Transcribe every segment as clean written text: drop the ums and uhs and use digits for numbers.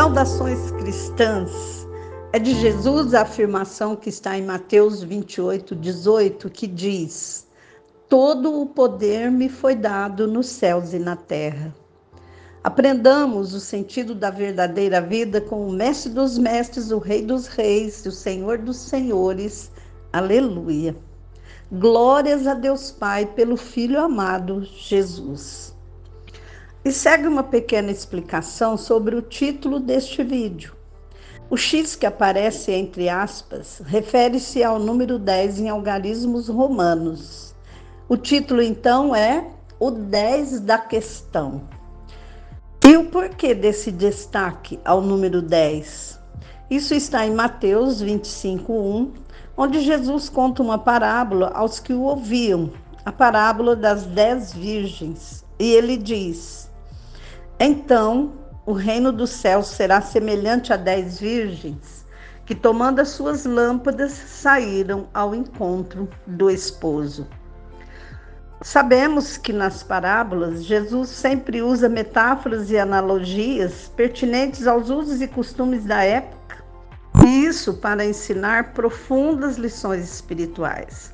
Saudações cristãs. É de Jesus a afirmação que está em Mateus 28:18, que diz: todo o poder me foi dado nos céus e na terra. Aprendamos o sentido da verdadeira vida com o Mestre dos Mestres, o Rei dos Reis e o Senhor dos Senhores. Aleluia. Glórias a Deus Pai pelo Filho amado Jesus. E segue uma pequena explicação sobre o título deste vídeo. O X que aparece entre aspas refere-se ao número 10 em algarismos romanos. O título então é o 10 da questão. E o porquê desse destaque ao número 10? Isso está em Mateus 25:1, onde Jesus conta uma parábola aos que o ouviam, a parábola das 10 virgens. E ele diz: então, o reino dos céus será semelhante a 10 virgens, que tomando as suas lâmpadas, saíram ao encontro do esposo. Sabemos que nas parábolas, Jesus sempre usa metáforas e analogias pertinentes aos usos e costumes da época, e isso para ensinar profundas lições espirituais.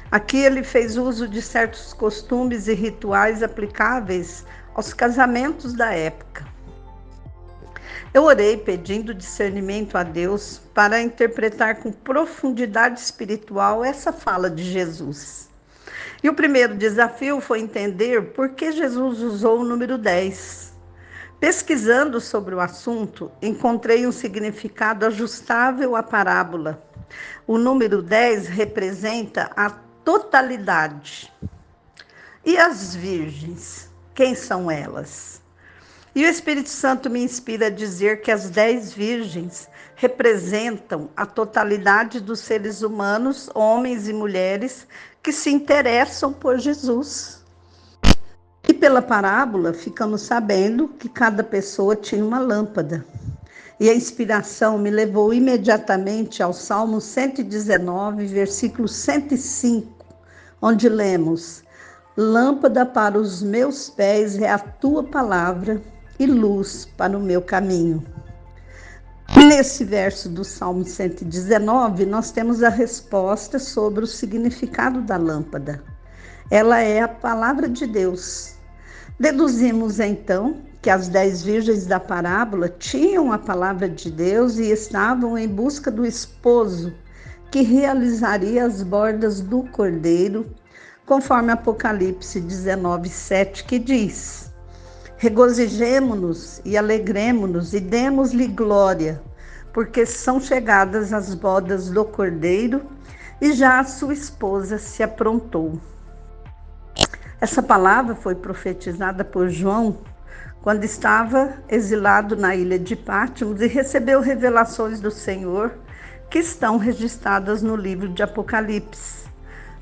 Aqui ele fez uso de certos costumes e rituais aplicáveis aos casamentos da época. Eu orei pedindo discernimento a Deus para interpretar com profundidade espiritual essa fala de Jesus. E o primeiro desafio foi entender por que Jesus usou o número 10. Pesquisando sobre o assunto, encontrei um significado ajustável à parábola. O número 10 representa a totalidade. E as virgens? Quem são elas? E o Espírito Santo me inspira a dizer que as 10 virgens representam a totalidade dos seres humanos, homens e mulheres, que se interessam por Jesus. E pela parábola, ficamos sabendo que cada pessoa tinha uma lâmpada. E a inspiração me levou imediatamente ao Salmo 119, versículo 105, onde lemos: lâmpada para os meus pés é a tua palavra e luz para o meu caminho. Nesse verso do Salmo 119, nós temos a resposta sobre o significado da lâmpada. Ela é a palavra de Deus. Deduzimos então que as 10 virgens da parábola tinham a palavra de Deus e estavam em busca do esposo que realizaria as bordas do cordeiro, conforme Apocalipse 19:7, que diz: regozijemo-nos e alegremo-nos e demos-lhe glória, porque são chegadas as bodas do cordeiro e já a sua esposa se aprontou. Essa palavra foi profetizada por João quando estava exilado na ilha de Patmos e recebeu revelações do Senhor que estão registradas no livro de Apocalipse.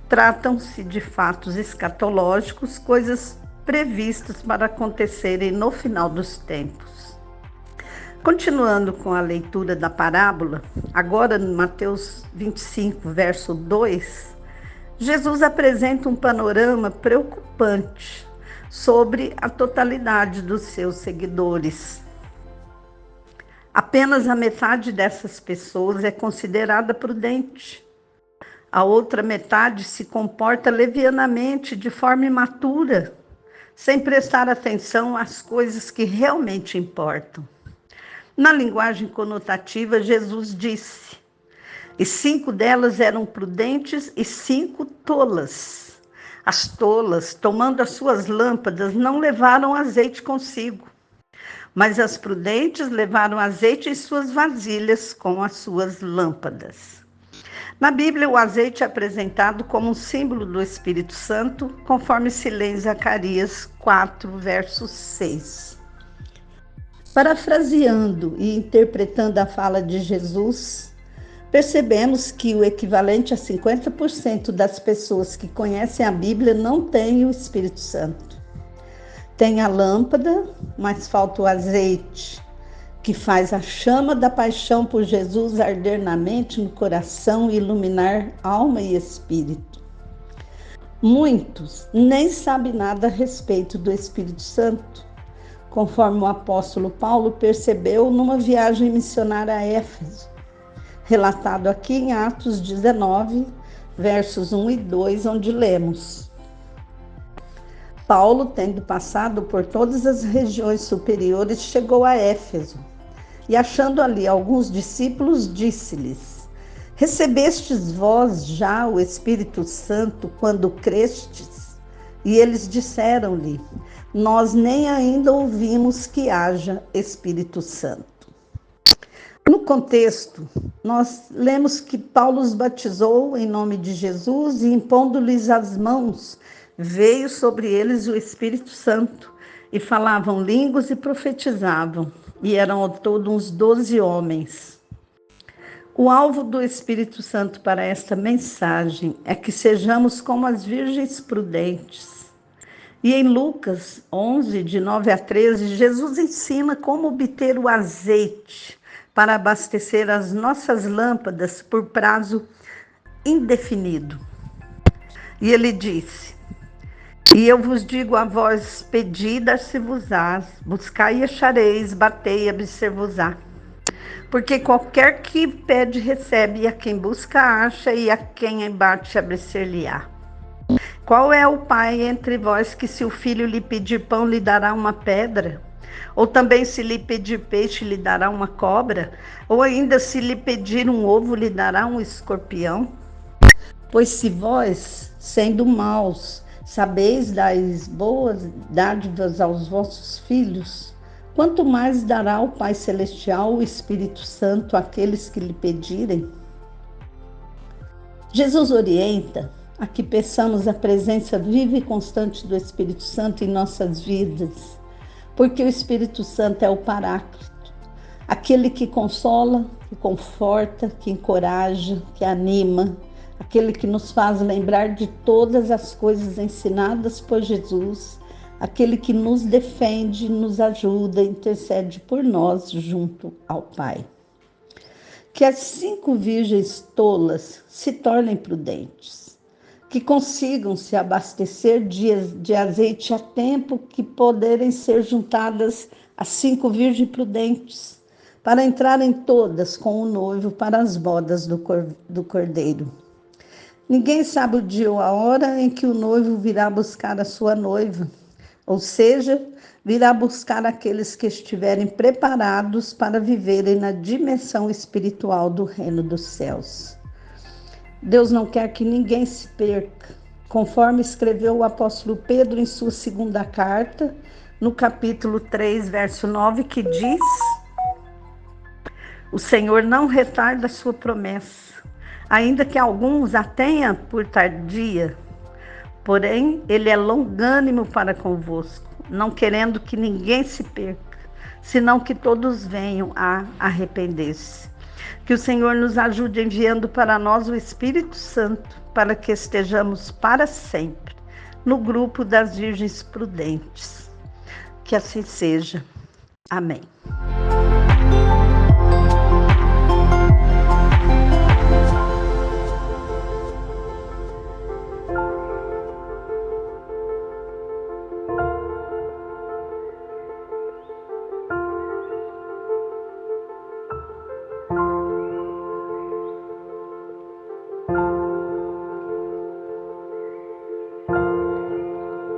Tratam-se de fatos escatológicos, coisas previstas para acontecerem no final dos tempos. Continuando com a leitura da parábola, agora no Mateus 25, verso 2, Jesus apresenta um panorama preocupante sobre a totalidade dos seus seguidores. Apenas a metade dessas pessoas é considerada prudente. A outra metade se comporta levianamente, de forma imatura, sem prestar atenção às coisas que realmente importam. Na linguagem conotativa, Jesus disse: e 5 delas eram prudentes e 5 tolas. As tolas, tomando as suas lâmpadas, não levaram azeite consigo, mas as prudentes levaram azeite em suas vasilhas com as suas lâmpadas. Na Bíblia, o azeite é apresentado como um símbolo do Espírito Santo, conforme se lê em Zacarias 4, verso 6. Parafraseando e interpretando a fala de Jesus, percebemos que o equivalente a 50% das pessoas que conhecem a Bíblia não têm o Espírito Santo. Tem a lâmpada, mas falta o azeite, que faz a chama da paixão por Jesus arder na mente, no coração e iluminar alma e espírito. Muitos nem sabem nada a respeito do Espírito Santo, conforme o apóstolo Paulo percebeu numa viagem missionária a Éfeso, relatado aqui em Atos 19, versos 1 e 2, onde lemos: Paulo, tendo passado por todas as regiões superiores, chegou a Éfeso, e achando ali alguns discípulos, disse-lhes: Recebestes vós já o Espírito Santo quando crestes? E eles disseram-lhe: Nós nem ainda ouvimos que haja Espírito Santo. No contexto, nós lemos que Paulo os batizou em nome de Jesus e, impondo-lhes as mãos, veio sobre eles o Espírito Santo, e falavam línguas e profetizavam, e eram ao todo uns 12 homens. O alvo do Espírito Santo para esta mensagem é que sejamos como as virgens prudentes. E em Lucas 11, de 9 a 13, Jesus ensina como obter o azeite para abastecer as nossas lâmpadas por prazo indefinido. E ele disse: E eu vos digo a vós, pedi, dar-se-vos-á, buscai e achareis, batei e abrir-se-vos-á. Porque qualquer que pede, recebe, e a quem busca, acha, e a quem bate, abrir-se-lhe-á. Qual é o pai entre vós que, se o filho lhe pedir pão, lhe dará uma pedra? Ou também, se lhe pedir peixe, lhe dará uma cobra? Ou ainda, se lhe pedir um ovo, lhe dará um escorpião? Pois se vós, sendo maus, sabeis dar boas dádivas aos vossos filhos, quanto mais dará o Pai Celestial o Espírito Santo àqueles que lhe pedirem? Jesus orienta a que peçamos a presença viva e constante do Espírito Santo em nossas vidas, porque o Espírito Santo é o Paráclito, aquele que consola, que conforta, que encoraja, que anima, aquele que nos faz lembrar de todas as coisas ensinadas por Jesus, aquele que nos defende, nos ajuda, intercede por nós junto ao Pai. Que as 5 virgens tolas se tornem prudentes, que consigam se abastecer de azeite a tempo que poderem ser juntadas as 5 virgens prudentes, para entrarem todas com o noivo para as bodas do Cordeiro. Ninguém sabe o dia ou a hora em que o noivo virá buscar a sua noiva, ou seja, virá buscar aqueles que estiverem preparados para viverem na dimensão espiritual do reino dos céus. Deus não quer que ninguém se perca, conforme escreveu o apóstolo Pedro em sua 2ª carta, no capítulo 3, verso 9, que diz: O Senhor não retarda a sua promessa, ainda que alguns a tenham por tardia, porém ele é longânimo para convosco, não querendo que ninguém se perca, senão que todos venham a arrepender-se. Que o Senhor nos ajude enviando para nós o Espírito Santo, para que estejamos para sempre no grupo das virgens prudentes. Que assim seja. Amém.